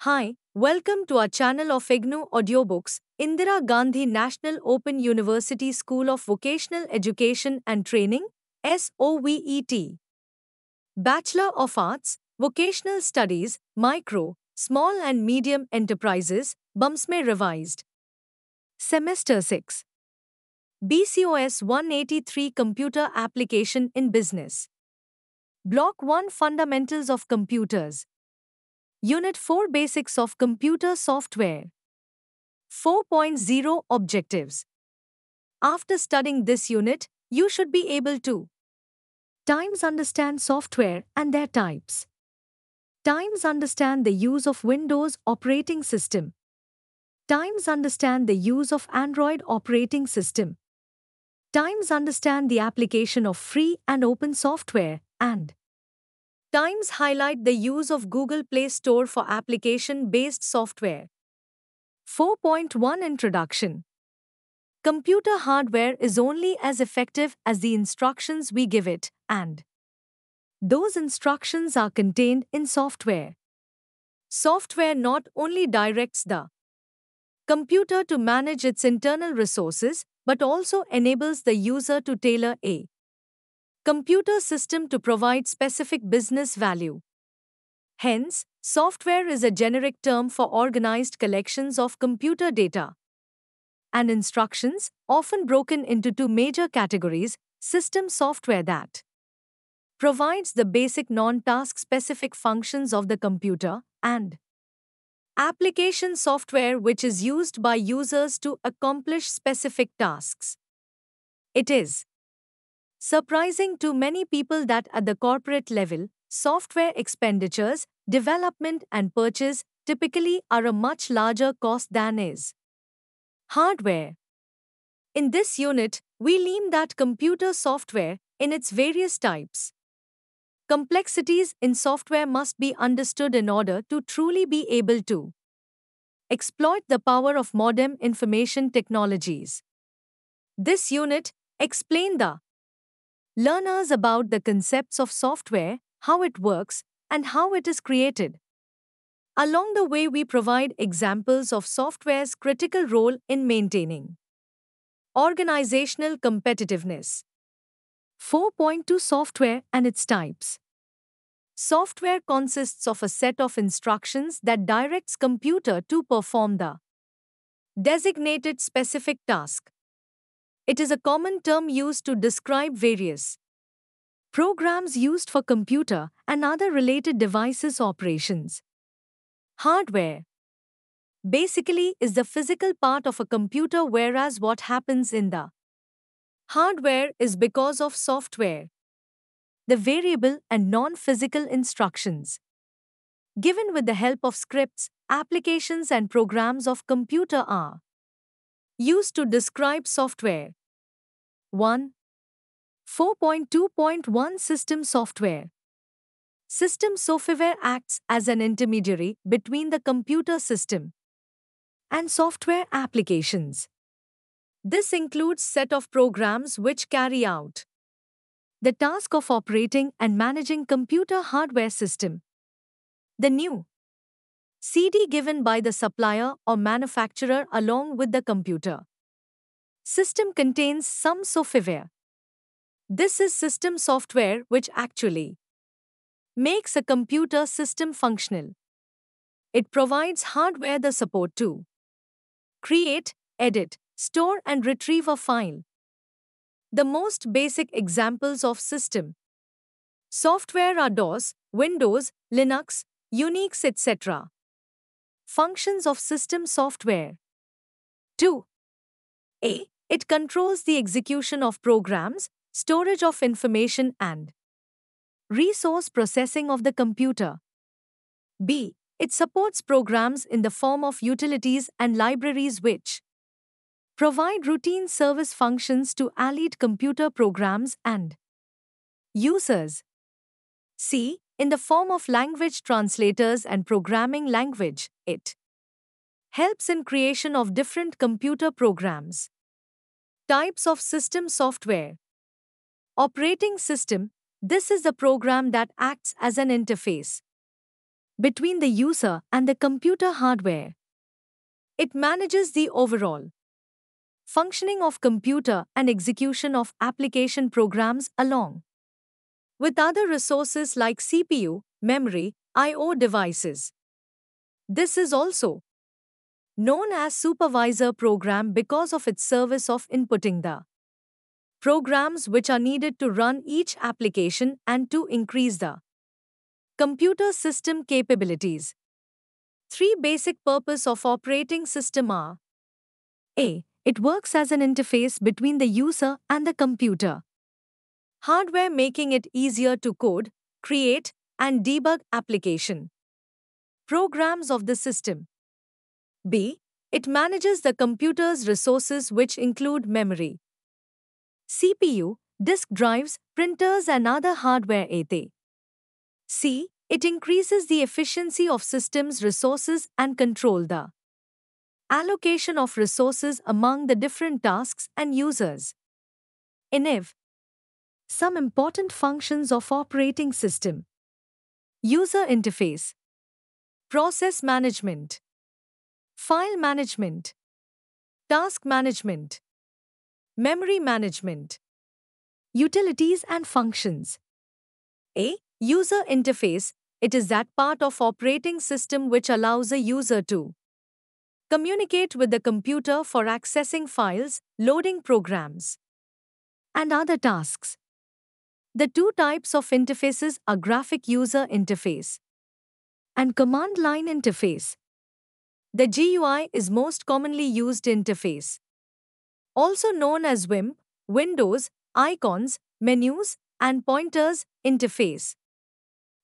Hi, welcome to our channel of IGNOU Audiobooks, Indira Gandhi National Open University School of Vocational Education and Training, SOVET. Bachelor of Arts, Vocational Studies, Micro, Small and Medium Enterprises, BUMSME Revised. Semester 6. BCOS 183 Computer Application in Business. Block 1 Fundamentals of Computers. Unit 4 Basics of Computer Software. 4.0 Objectives. After studying this unit, you should be able to times understand software and their types. Times understand the use of Windows operating system. Times understand the use of Android operating system. Times understand the application of free and open software and times highlight the use of Google Play Store for application-based software. 4.1 Introduction. Computer hardware is only as effective as the instructions we give it, and those instructions are contained in software. Software not only directs the computer to manage its internal resources, but also enables the user to tailor a computer system to provide specific business value. Hence, software is a generic term for organized collections of computer data and instructions, often broken into two major categories: system software that provides the basic non-task specific functions of the computer, and application software which is used by users to accomplish specific tasks. It is surprising to many people that at the corporate level, software expenditures, development and purchase typically are a much larger cost than is hardware. In this unit, we learn that computer software, in its various types, complexities in software must be understood in order to truly be able to exploit the power of modern information technologies. This unit explains the learners about the concepts of software, how it works, and how it is created. Along the way, we provide examples of software's critical role in maintaining organizational competitiveness. 4.2 Software and its types. Software consists of a set of instructions that directs computer to perform the designated specific task. It is a common term used to describe various programs used for computer and other related devices operations. Hardware basically is the physical part of a computer, whereas what happens in the hardware is because of software. The variable and non-physical instructions given with the help of scripts, applications and programs of computer are used to describe software. 1. 4.2.1 System Software. System software acts as an intermediary between the computer system and software applications. This includes set of programs which carry out the task of operating and managing computer hardware system. The new CD given by the supplier or manufacturer along with the computer system contains some software. This is system software which actually makes a computer system functional. It provides hardware the support to create, edit, store and retrieve a file. The most basic examples of system software are DOS, Windows, Linux, Unix, etc. Functions of system software. 2. A. It controls the execution of programs, storage of information and resource processing of the computer. B. It supports programs in the form of utilities and libraries which provide routine service functions to allied computer programs and users. C. In the form of language translators and programming language, it helps in creation of different computer programs. Types of system software. Operating system. This is the program that acts as an interface between the user and the computer hardware. It manages the overall functioning of computer and execution of application programs along with other resources like CPU, memory, I/O devices. This is also known as supervisor program because of its service of inputting the programs which are needed to run each application and to increase the computer system capabilities. Three basic purpose of operating system are: A. It works as an interface between the user and the computer hardware, making it easier to code, create, and debug application programs of the system. B. It manages the computer's resources, which include memory, CPU, disk drives, printers, and other hardware. C. It increases the efficiency of systems resources and control the allocation of resources among the different tasks and users. INIV. Some important functions of operating system: user interface, process management, file management, task management, memory management, utilities and functions. A. User interface. It is that part of operating system which allows a user to communicate with the computer for accessing files, loading programs, and other tasks. The two types of interfaces are graphic user interface and command line interface. The GUI is most commonly used interface, also known as WIMP, Windows, icons, menus, and pointers interface,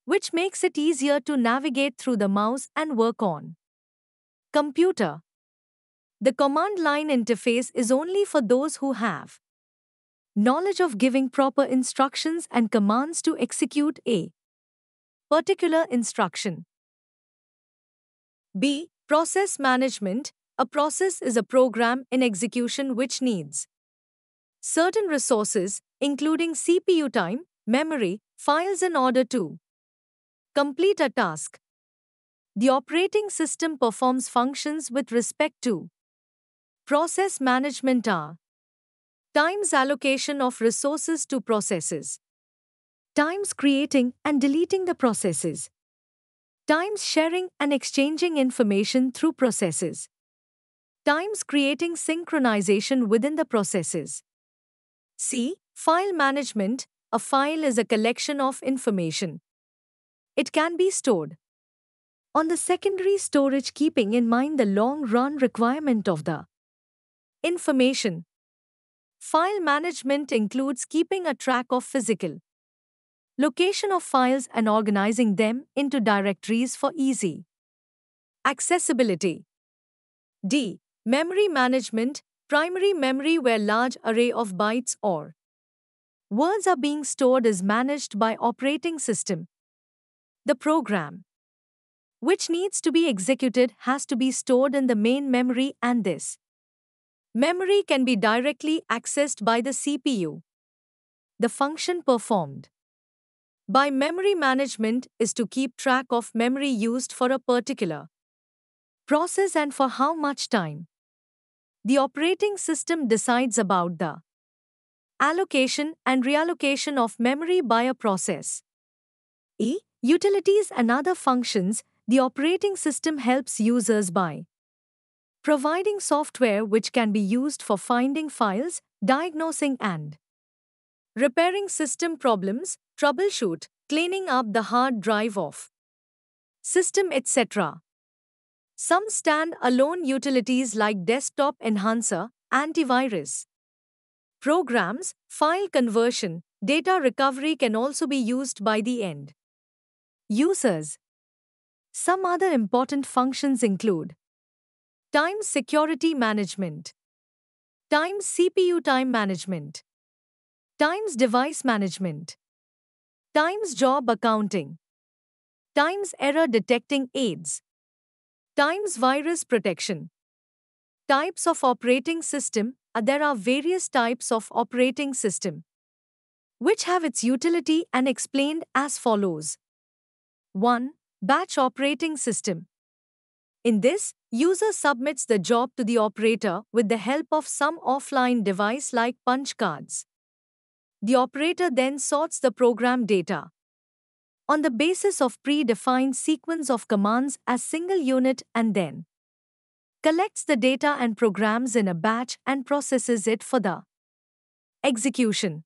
which makes it easier to navigate through the mouse and work on computer. The command line interface is only for those who have knowledge of giving proper instructions and commands to execute a particular instruction. B. Process management. A process is a program in execution which needs certain resources, including CPU time, memory, files, in order to complete a task. The operating system performs functions with respect to process management are: times allocation of resources to processes, times creating and deleting the processes, times sharing and exchanging information through processes, times creating synchronization within the processes. C. File management. A file is a collection of information. It can be stored on the secondary storage, keeping in mind the long-run requirement of the information. File management includes keeping a track of physical location of files and organizing them into directories for easy accessibility. D. Memory management. Primary memory, where large array of bytes or words are being stored, is managed by operating system. The program which needs to be executed has to be stored in the main memory, and this memory can be directly accessed by the CPU. The function performed by memory management is to keep track of memory used for a particular process and for how much time. The operating system decides about the allocation and reallocation of memory by a process. E. Utilities and other functions. The operating system helps users by providing software which can be used for finding files, diagnosing and repairing system problems, troubleshoot, cleaning up the hard drive of system, etc. Some stand-alone utilities like desktop enhancer, antivirus programs, file conversion, data recovery can also be used by the end users. Some other important functions include times security management, times CPU time management, times device management, times job accounting, times error detecting aids, times virus protection. Types of operating system. There are various types of operating system which have its utility and explained as follows. 1. Batch operating system. In this, user submits the job to the operator with the help of some offline device like punch cards. The operator then sorts the program data on the basis of predefined sequence of commands as single unit and then collects the data and programs in a batch and processes it for the execution.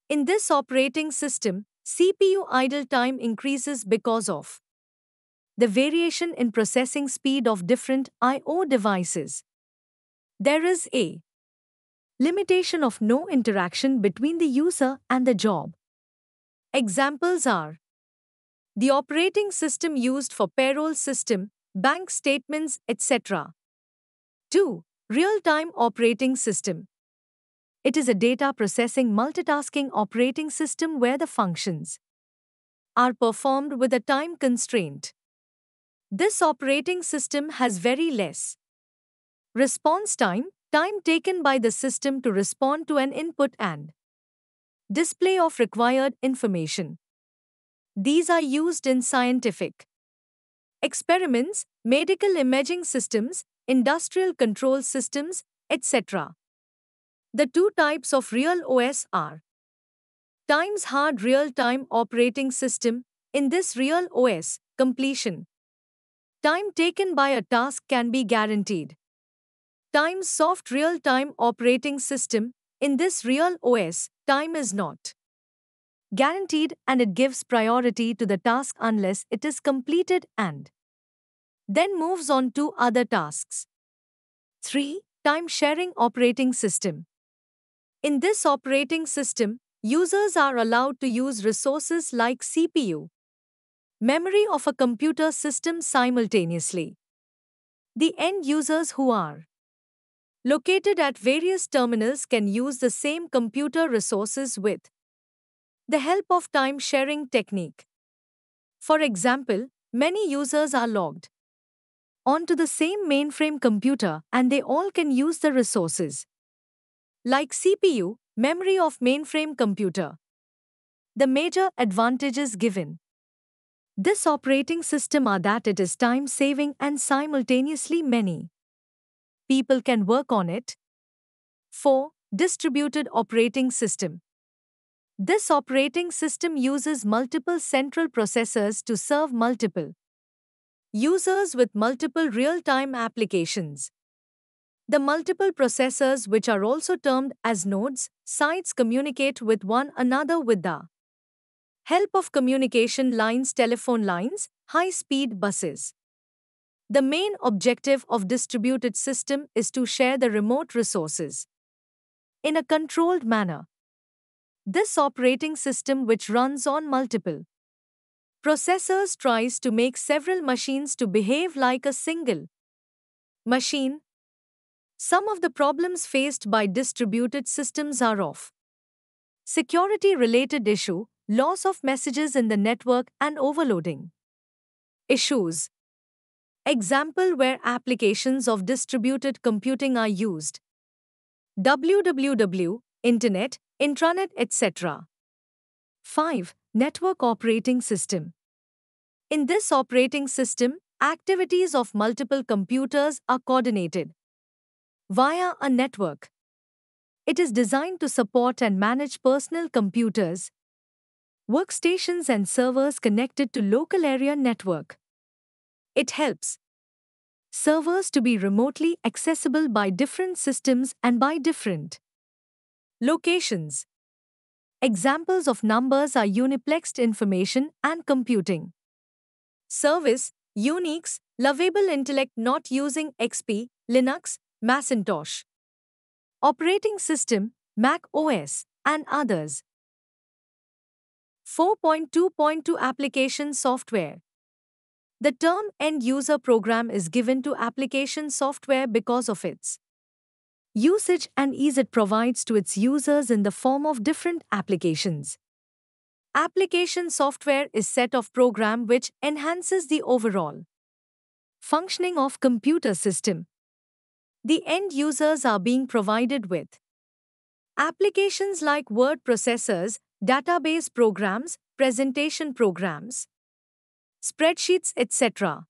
In this operating system, CPU idle time increases because of the variation in processing speed of different I/O devices. There is a limitation of no interaction between the user and the job. Examples are the operating system used for payroll system, bank statements, etc. 2. Real-time operating system. It is a data processing multitasking operating system where the functions are performed with a time constraint. This operating system has very less response time, time taken by the system to respond to an input and display of required information. These are used in scientific experiments, medical imaging systems, industrial control systems, etc. The two types of real OS are Times hard real-time operating system. In this real OS, completion time taken by a task can be guaranteed. Times soft real-time operating system. In this real OS, time is not guaranteed and it gives priority to the task unless it is completed and then moves on to other tasks. 3. Time sharing operating system. In this operating system, users are allowed to use resources like CPU, memory of a computer system simultaneously. The end users who are located at various terminals can use the same computer resources with the help of time sharing technique. For example, many users are logged onto the same mainframe computer and they all can use the resources like CPU, memory of mainframe computer. The major advantages given this operating system are that it is time-saving and simultaneously many people can work on it. 4. Distributed operating system. This operating system uses multiple central processors to serve multiple users with multiple real-time applications. The multiple processors, which are also termed as nodes, sites, communicate with one another with the help of communication lines, telephone lines, high-speed buses. The main objective of distributed system is to share the remote resources in a controlled manner. This operating system, which runs on multiple processors, tries to make several machines to behave like a single machine. Some of the problems faced by distributed systems are of security-related issue, loss of messages in the network and overloading issues. Example where applications of distributed computing are used. www, Internet, intranet, etc. 5. Network operating system. In this operating system, activities of multiple computers are coordinated via a network. It is designed to support and manage personal computers, workstations and servers connected to local area network. It helps servers to be remotely accessible by different systems and by different locations. Examples of numbers are uniplexed information and computing service, Unix, Lovable Intellect, not using XP, Linux, Macintosh operating system, Mac OS, and others. 4.2.2 Application software. The term end-user program is given to application software because of its usage and ease it provides to its users in the form of different applications. Application software is set of program which enhances the overall functioning of computer system. The end users are being provided with applications like word processors, database programs, presentation programs, spreadsheets, etc.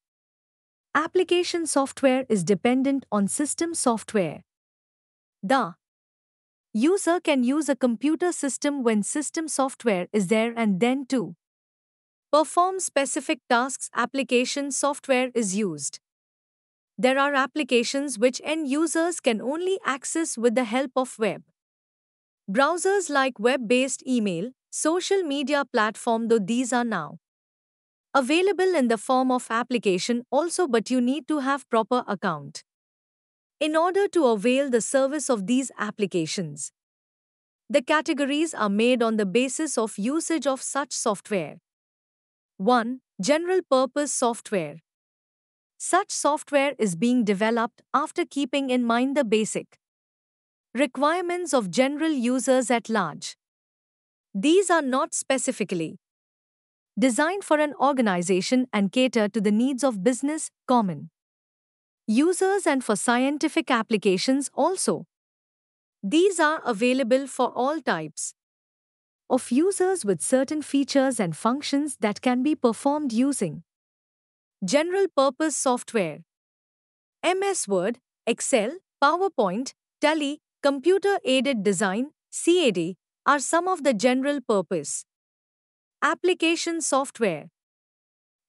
Application software is dependent on system software. The user can use a computer system when system software is there and then to perform specific tasks application software is used. There are applications which end users can only access with the help of web browsers like web-based email, social media platform, though these are now available in the form of application also, but you need to have proper account in order to avail the service of these applications. The categories are made on the basis of usage of such software. 1. General purpose software. Such software is being developed after keeping in mind the basic requirements of general users at large. These are not specifically designed for an organization and cater to the needs of business, common users, and for scientific applications also. These are available for all types of users with certain features and functions that can be performed using general purpose software. MS Word, Excel, PowerPoint, Tally, Computer Aided Design, CAD, are some of the general purpose application software.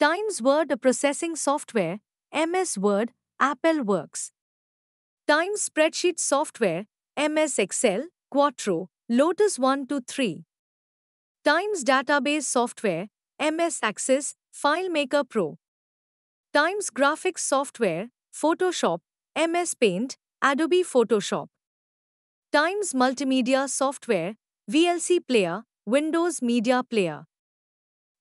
Times Word processing software, MS Word, Apple Works. Times Spreadsheet software, MS Excel, Quattro, Lotus 1 to 3. Times Database software, MS Access, FileMaker Pro. Times Graphics software, Photoshop, MS Paint, Adobe Photoshop. Times Multimedia software, VLC Player, Windows Media Player.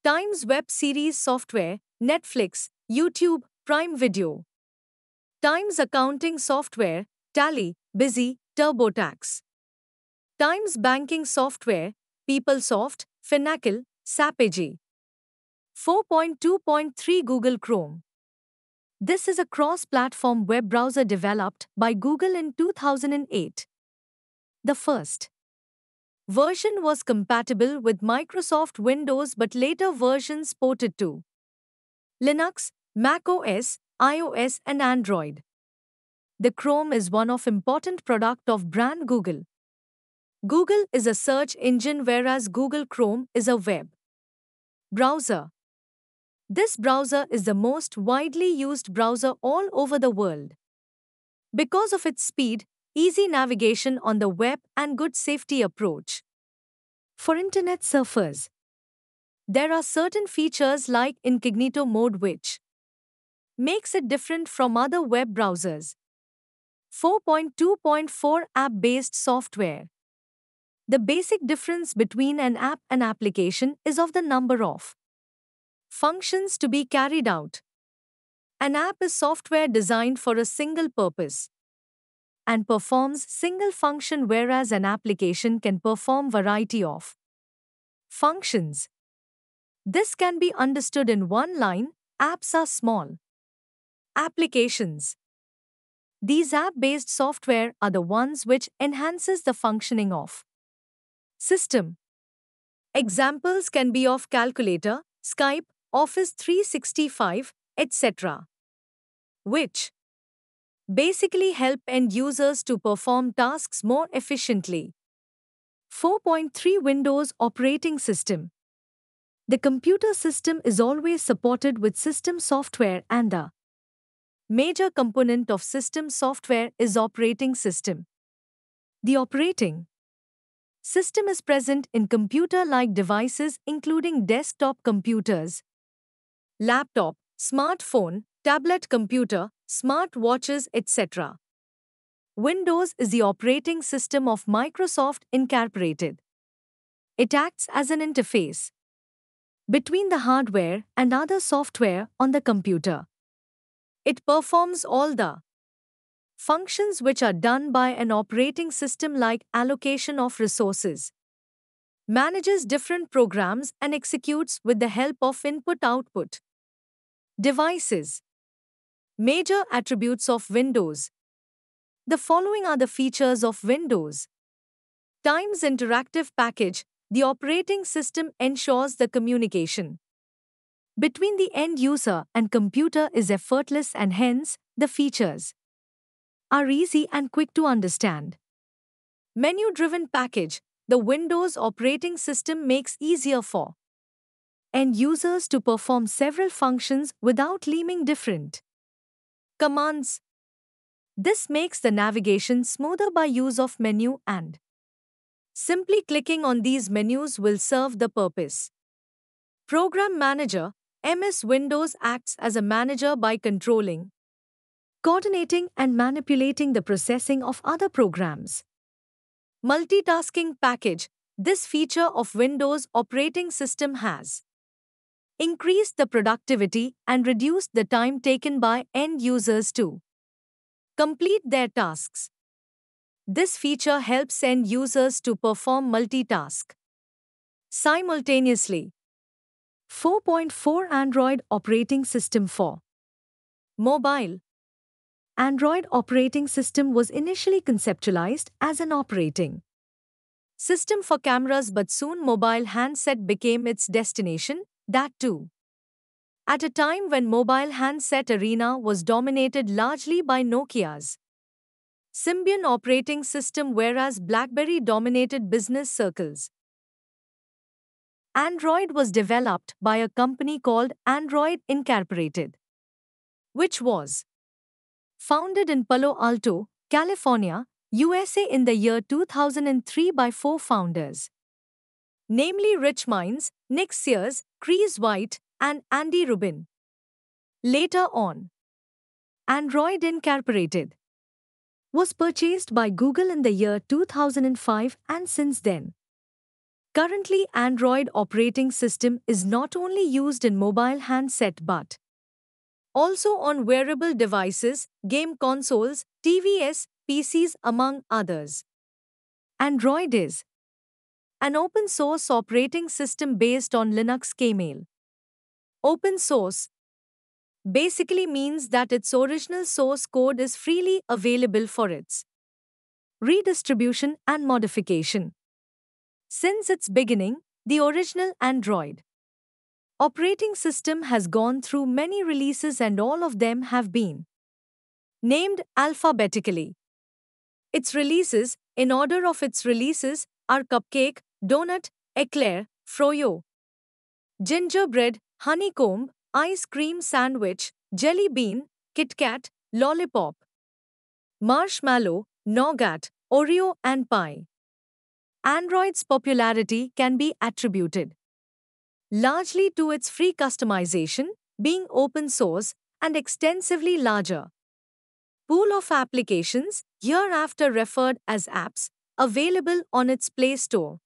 Times Web Series software, Netflix, YouTube, Prime Video. Times Accounting software, Tally, Busy, TurboTax. Times Banking software, PeopleSoft, Finacle, Sapage. 4.2.3 Google Chrome. This is a cross-platform web browser developed by Google in 2008. The first version was compatible with Microsoft Windows, but later versions ported to Linux, Mac OS, iOS, and Android. The Chrome is one of important product of brand Google. Google is a search engine, whereas Google Chrome is a web browser. This browser is the most widely used browser all over the world because of its speed, easy navigation on the web, and good safety approach. For internet surfers, there are certain features like incognito mode which makes it different from other web browsers. 4.2.4 App-based software. The basic difference between an app and application is of the number of functions to be carried out. An app is software designed for a single purpose and performs single function, whereas an application can perform variety of functions. This can be understood in one line: apps are small applications. These app-based software are the ones which enhances the functioning of system. Examples can be of calculator, Skype, Office 365, etc., which basically help end users to perform tasks more efficiently. 4.3 Windows operating system. The computer system is always supported with system software, and the major component of system software is operating system. The operating system is present in computer-like devices including desktop computers, laptop, smartphone, tablet computer, smart watches, etc. Windows is the operating system of Microsoft Incorporated. It acts as an interface between the hardware and other software on the computer. It performs all the functions which are done by an operating system, like allocation of resources, manages different programs, and executes with the help of input-output devices. Major attributes of Windows. The following are the features of Windows. Times Interactive Package. The operating system ensures the communication between the end user and computer is effortless, and hence, the features are easy and quick to understand. Menu-driven package, the Windows operating system makes easier for end users to perform several functions without leaving different commands. This makes the navigation smoother by use of menu, and simply clicking on these menus will serve the purpose. Program Manager, MS Windows acts as a manager by controlling, coordinating and manipulating the processing of other programs. Multitasking package, this feature of Windows operating system has increased the productivity and reduced the time taken by end users to complete their tasks. This feature helps end users to perform multitask simultaneously. 4.4 Android operating system for mobile. Android operating system was initially conceptualized as an operating system for cameras, but soon mobile handset became its destination, that too at a time when mobile handset arena was dominated largely by Nokia's Symbian operating system, whereas BlackBerry dominated business circles. Android was developed by a company called Android Incorporated, which was founded in Palo Alto, California, USA in the year 2003 by four founders, namely Rich Minds, Nick Sears, Chris White, and Andy Rubin. Later on, Android Incorporated was purchased by Google in the year 2005, and since then. Currently, Android operating system is not only used in mobile handset but also on wearable devices, game consoles, TVs, PCs, among others. Android is an open source operating system based on Linux kernel. Open source basically means that its original source code is freely available for its redistribution and modification. Since its beginning, the original Android operating system has gone through many releases, and all of them have been named alphabetically. Its releases, in order of its releases, are Cupcake, Donut, Eclair, Froyo, Gingerbread, Honeycomb, Ice Cream Sandwich, Jelly Bean, Kit Kat, Lollipop, Marshmallow, Nougat, Oreo, and Pie. Android's popularity can be attributed largely to its free customization, being open source, and extensively larger pool of applications, hereafter referred as apps, available on its Play Store.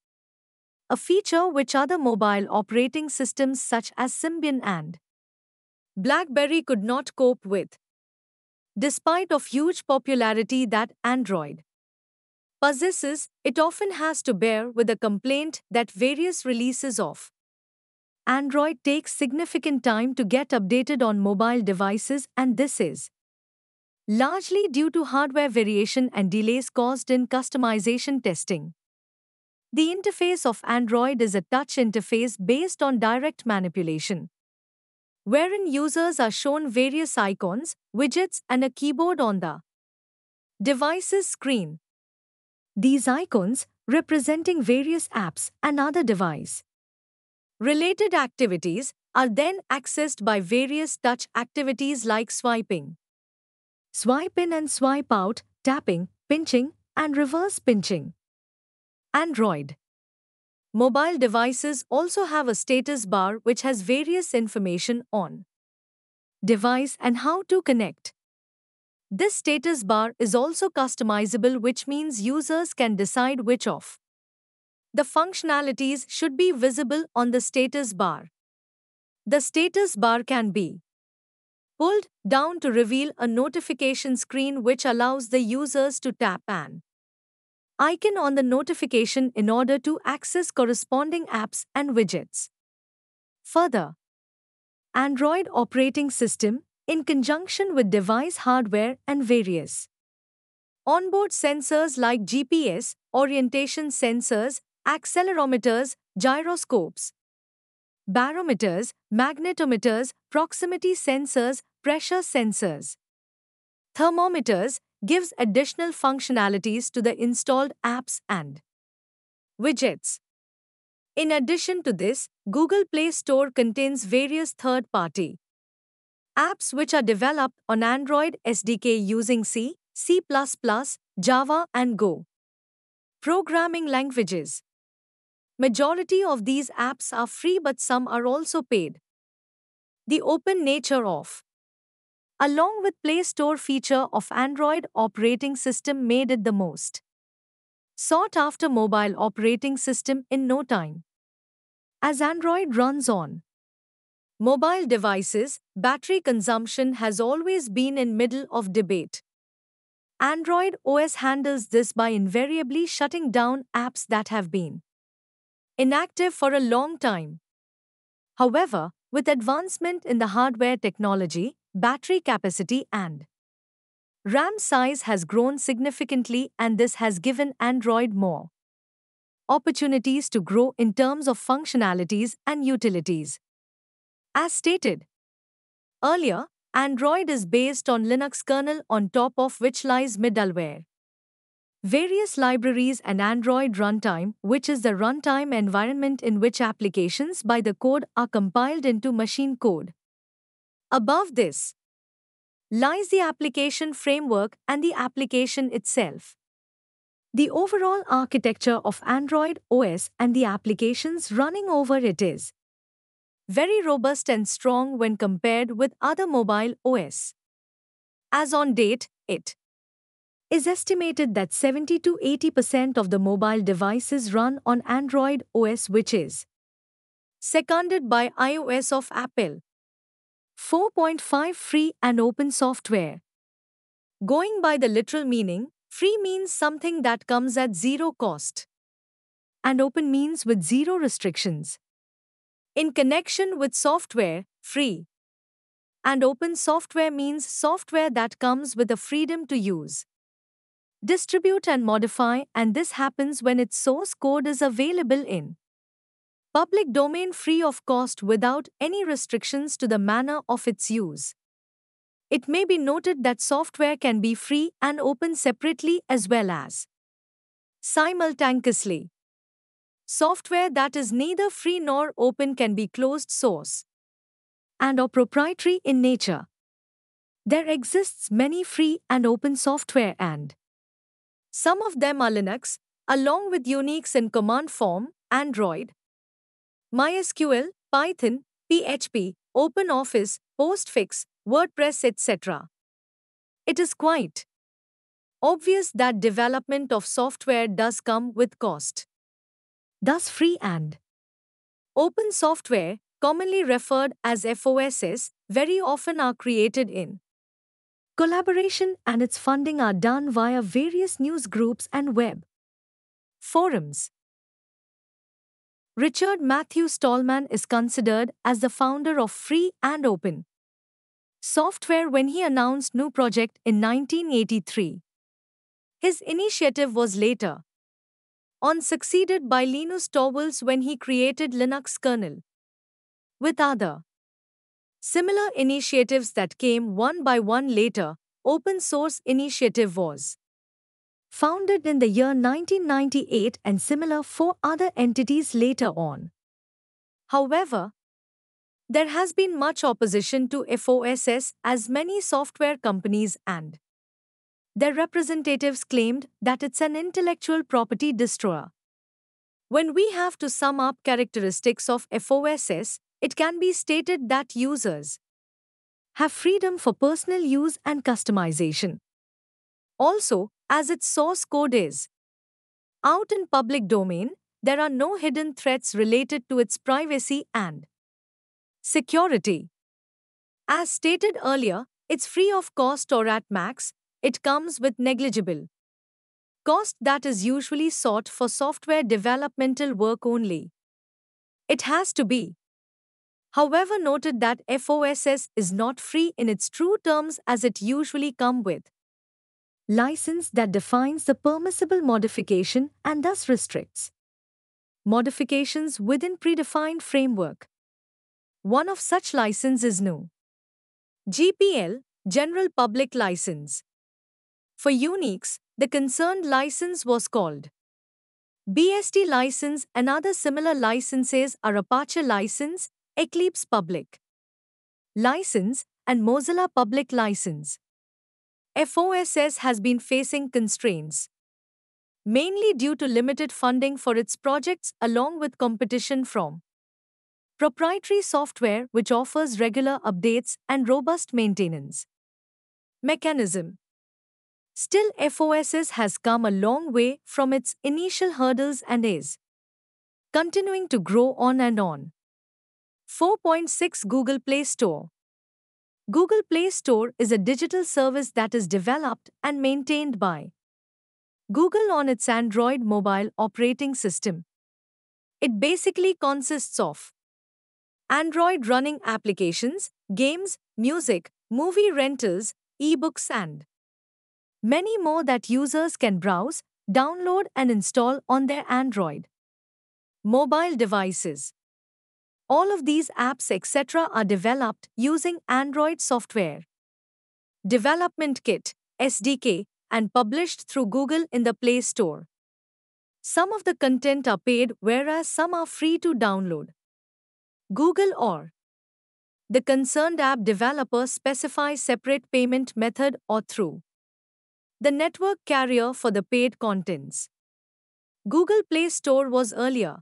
A feature which other mobile operating systems such as Symbian and BlackBerry could not cope with. Despite of huge popularity that Android possesses, it often has to bear with the complaint that various releases of Android takes significant time to get updated on mobile devices, and this is largely due to hardware variation and delays caused in customization testing. The interface of Android is a touch interface based on direct manipulation, wherein users are shown various icons, widgets, and a keyboard on the device's screen. These icons representing various apps and other device related activities are then accessed by various touch activities like swiping, swipe in and swipe out, tapping, pinching, and reverse pinching. Android mobile devices also have a status bar which has various information on device and how to connect. This status bar is also customizable, which means users can decide which of the functionalities should be visible on the status bar. The status bar can be pulled down to reveal a notification screen which allows the users to tap an icon on the notification in order to access corresponding apps and widgets. Further, Android operating system, in conjunction with device hardware and various onboard sensors like GPS, orientation sensors, accelerometers, gyroscopes, barometers, magnetometers, proximity sensors, pressure sensors. Thermometers gives additional functionalities to the installed apps and widgets. In addition to this, Google Play Store contains various third-party apps which are developed on Android SDK using C, C++, Java and Go programming languages. Majority of these apps are free but some are also paid. The open nature of along with Play Store feature of Android operating system made it the most sought after mobile operating system in no time. As Android runs on mobile devices, battery consumption has always been in middle of debate. Android OS handles this by invariably shutting down apps that have been inactive for a long time. However, with advancement in the hardware technology, battery capacity and RAM size has grown significantly, and this has given Android more opportunities to grow in terms of functionalities and utilities. As stated earlier, Android is based on Linux kernel on top of which lies middleware, various libraries and Android runtime, which is the runtime environment in which applications by the code are compiled into machine code. Above this lies the application framework and the application itself. The overall architecture of Android OS and the applications running over it is very robust and strong when compared with other mobile OS. As on date, it is estimated that 70 to 80% of the mobile devices run on Android OS, which is seconded by iOS of Apple. 4.5 Free and open software. Going by the literal meaning, free means something that comes at zero cost, and open means with zero restrictions. In connection with software, free and open software means software that comes with the freedom to use, distribute and modify, and this happens when its source code is available in public domain free of cost without any restrictions to the manner of its use. It may be noted that software can be free and open separately as well as simultaneously. Software that is neither free nor open can be closed source and or proprietary in nature. There exists many free and open software, and some of them are Linux, along with Unix in command form, Android, MySQL, Python, PHP, OpenOffice, Postfix, WordPress, etc. It is quite obvious that development of software does come with cost. Thus, free and open software, commonly referred as FOSS, very often are created in collaboration, and its funding are done via various news groups and web forums. Richard Matthew Stallman is considered as the founder of free and open software when he announced GNU Project in 1983. His initiative was later on succeeded by Linus Torvalds when he created Linux kernel. With other similar initiatives that came one by one later, Open Source Initiative was founded in the year 1998 and similar 4 other entities later on. However, there has been much opposition to FOSS, as many software companies and their representatives claimed that it's an intellectual property destroyer. When we have to sum up characteristics of FOSS, it can be stated that users have freedom for personal use and customization. Also, as its source code is out in public domain, there are no hidden threats related to its privacy and security. As stated earlier, it's free of cost, or at max, it comes with negligible cost that is usually sought for software developmental work only. It has to be, however, noted that FOSS is not free in its true terms, as it usually comes with license that defines the permissible modification and thus restricts modifications within predefined framework. One of such license is GNU GPL, General Public License. For Unix, the concerned license was called BSD license. And other similar licenses are Apache license, Eclipse Public License, and Mozilla Public License. FOSS has been facing constraints, mainly due to limited funding for its projects along with competition from proprietary software which offers regular updates and robust maintenance mechanism. Still, FOSS has come a long way from its initial hurdles and is continuing to grow on and on. 4.6 Google Play Store. Google Play Store is a digital service that is developed and maintained by Google on its Android mobile operating system. It basically consists of Android running applications, games, music, movie rentals, ebooks, and many more that users can browse, download, and install on their Android mobile devices. All of these apps, etc., are developed using Android Software Development Kit (SDK) and published through Google in the Play Store. Some of the content are paid, whereas some are free to download. Google or the concerned app developer specify separate payment method or through the network carrier for the paid contents. Google Play Store was earlier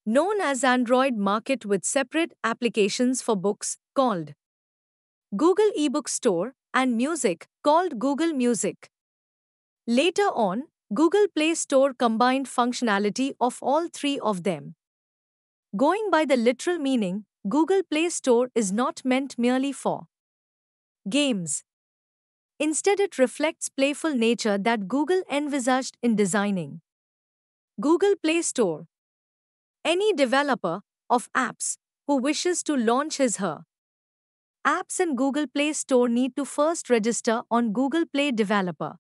known as Android Market with separate applications for books called Google eBook Store and music called Google Music. Later on, Google Play Store combined functionality of all three of them. Going by the literal meaning, Google Play Store is not meant merely for games. Instead, it reflects playful nature that Google envisaged in designing Google Play Store. Any developer of apps who wishes to launch his/her apps in Google Play Store need to first register on Google Play Developer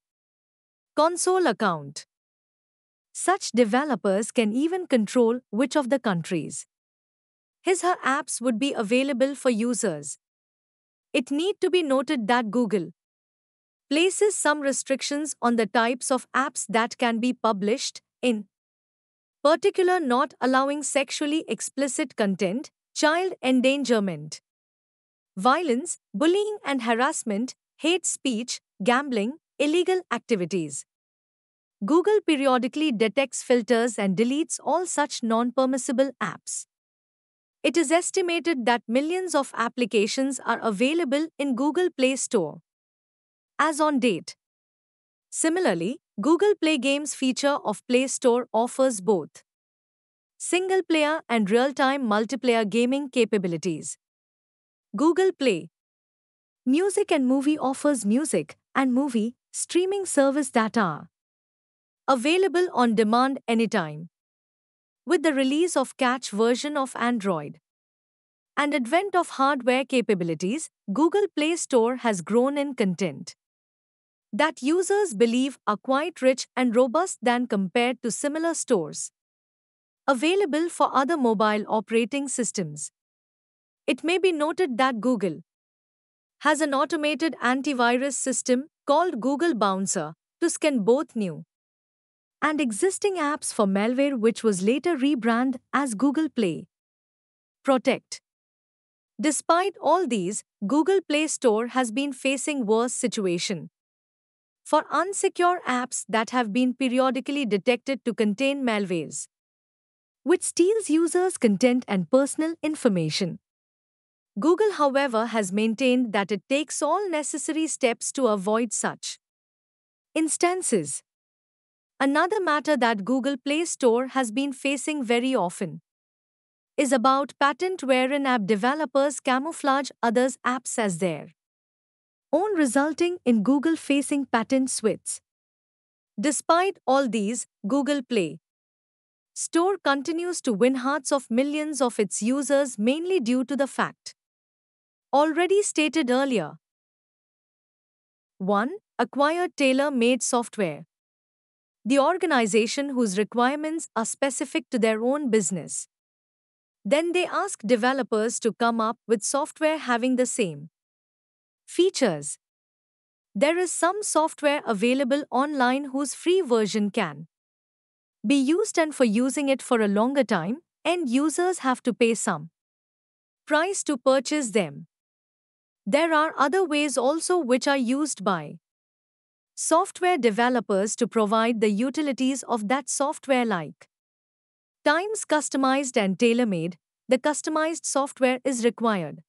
Console account. Such developers can even control which of the countries his/her apps would be available for users. It need to be noted that Google places some restrictions on the types of apps that can be published, in particular not allowing sexually explicit content, child endangerment, violence, bullying and harassment, hate speech, gambling, illegal activities. Google periodically detects, filters, and deletes all such non-permissible apps. It is estimated that millions of applications are available in Google Play Store as on date. Similarly, Google Play Games feature of Play Store offers both single-player and real-time multiplayer gaming capabilities. Google Play Music and Movie offers music and movie streaming service that are available on demand anytime. With the release of Catch version of Android and advent of hardware capabilities, Google Play Store has grown in content that users believe are quite rich and robust than compared to similar stores available for other mobile operating systems. It may be noted that Google has an automated antivirus system called Google Bouncer to scan both new and existing apps for malware, which was later rebranded as Google Play Protect. Despite all these, Google Play Store has been facing worse situation for unsecure apps that have been periodically detected to contain malwares, which steals users' content and personal information. Google, however, has maintained that it takes all necessary steps to avoid such instances. Another matter that Google Play Store has been facing very often is about patent, wherein app developers camouflage others' apps as their own, resulting in Google facing patent suits. Despite all these, Google Play Store continues to win hearts of millions of its users, mainly due to the fact already stated earlier. 1. Acquired tailor-made software. The organization whose requirements are specific to their own business Then they ask developers to come up with software having the same features. There is some software available online whose free version can be used, and for using it for a longer time, end users have to pay some price to purchase them. There are other ways also which are used by software developers to provide the utilities of that software, like times customized and tailor-made. The customized software is required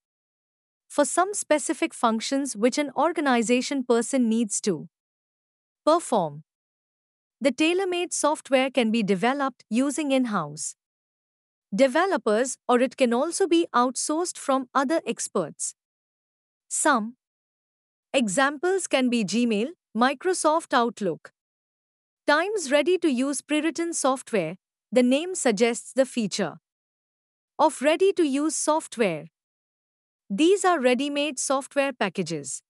for some specific functions which an organization person needs to perform. The tailor-made software can be developed using in-house developers, or it can also be outsourced from other experts. Some examples can be Gmail, Microsoft Outlook. Times ready-to-use pre-written software. The name suggests the feature of ready-to-use software. These are ready-made software packages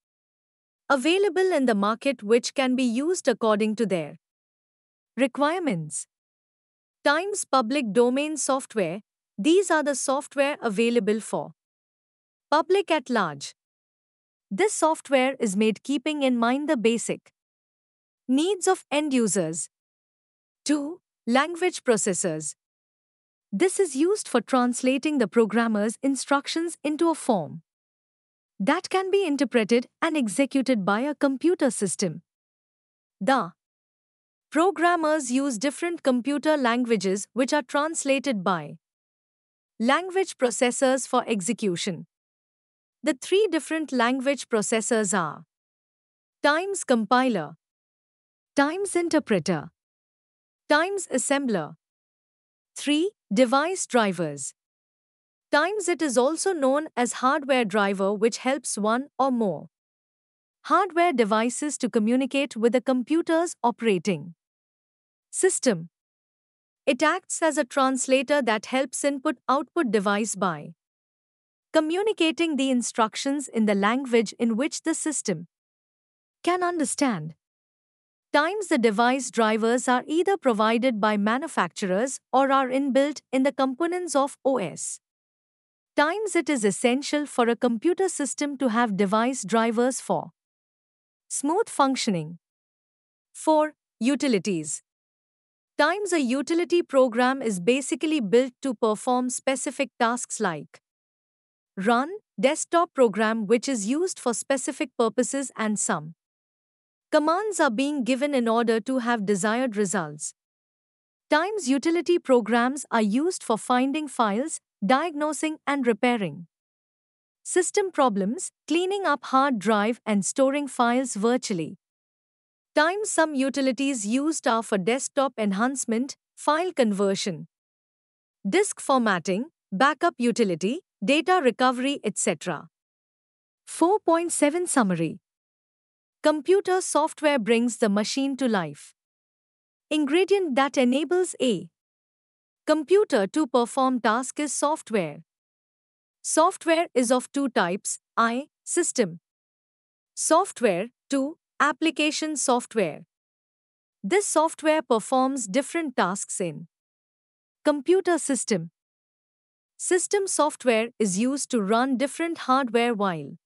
available in the market which can be used according to their requirements. Times public domain software. These are the software available for public at large. This software is made keeping in mind the basic needs of end users. 2. Language processors. This is used for translating the programmer's instructions into a form that can be interpreted and executed by a computer system. The programmers use different computer languages which are translated by language processors for execution. The three different language processors are Times compiler, Times interpreter, Times assembler. 3. Device drivers. Times it is also known as hardware driver, which helps one or more hardware devices to communicate with a computer's operating system. It acts as a translator that helps input-output device by communicating the instructions in the language in which the system can understand. Times the device drivers are either provided by manufacturers or are inbuilt in the components of OS. Times it is essential for a computer system to have device drivers for smooth functioning. 4. Utilities. Times a utility program is basically built to perform specific tasks like run desktop program, which is used for specific purposes, and some commands are being given in order to have desired results. Times utility programs are used for finding files, diagnosing and repairing system problems, cleaning up hard drive and storing files virtually. Times some utilities used are for desktop enhancement, file conversion, disk formatting, backup utility, data recovery, etc. 4.7 Summary. Computer software brings the machine to life. Ingredient that enables a computer to perform task is software. Software is of two types: I. System software, 2. Application software. This software performs different tasks in computer system. System software is used to run different hardware, while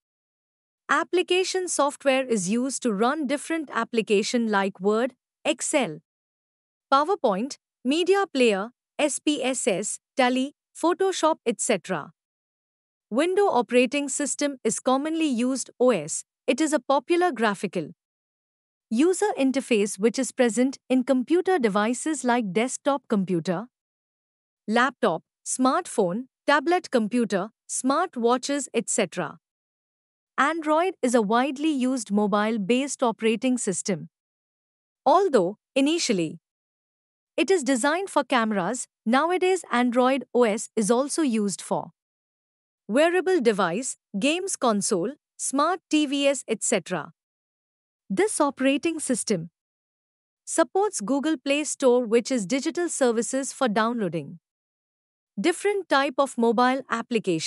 application software is used to run different application like Word, Excel, PowerPoint, Media Player, SPSS, Tally, Photoshop, etc. Window operating system is commonly used OS. It is a popular graphical user interface which is present in computer devices like desktop computer, laptop, smartphone, tablet computer, smart watches, etc. Android is a widely used mobile-based operating system. Although, initially, it is designed for cameras, nowadays Android OS is also used for wearable device, games console, smart TVs, etc. This operating system supports Google Play Store, which is digital services for downloading different type of mobile applications.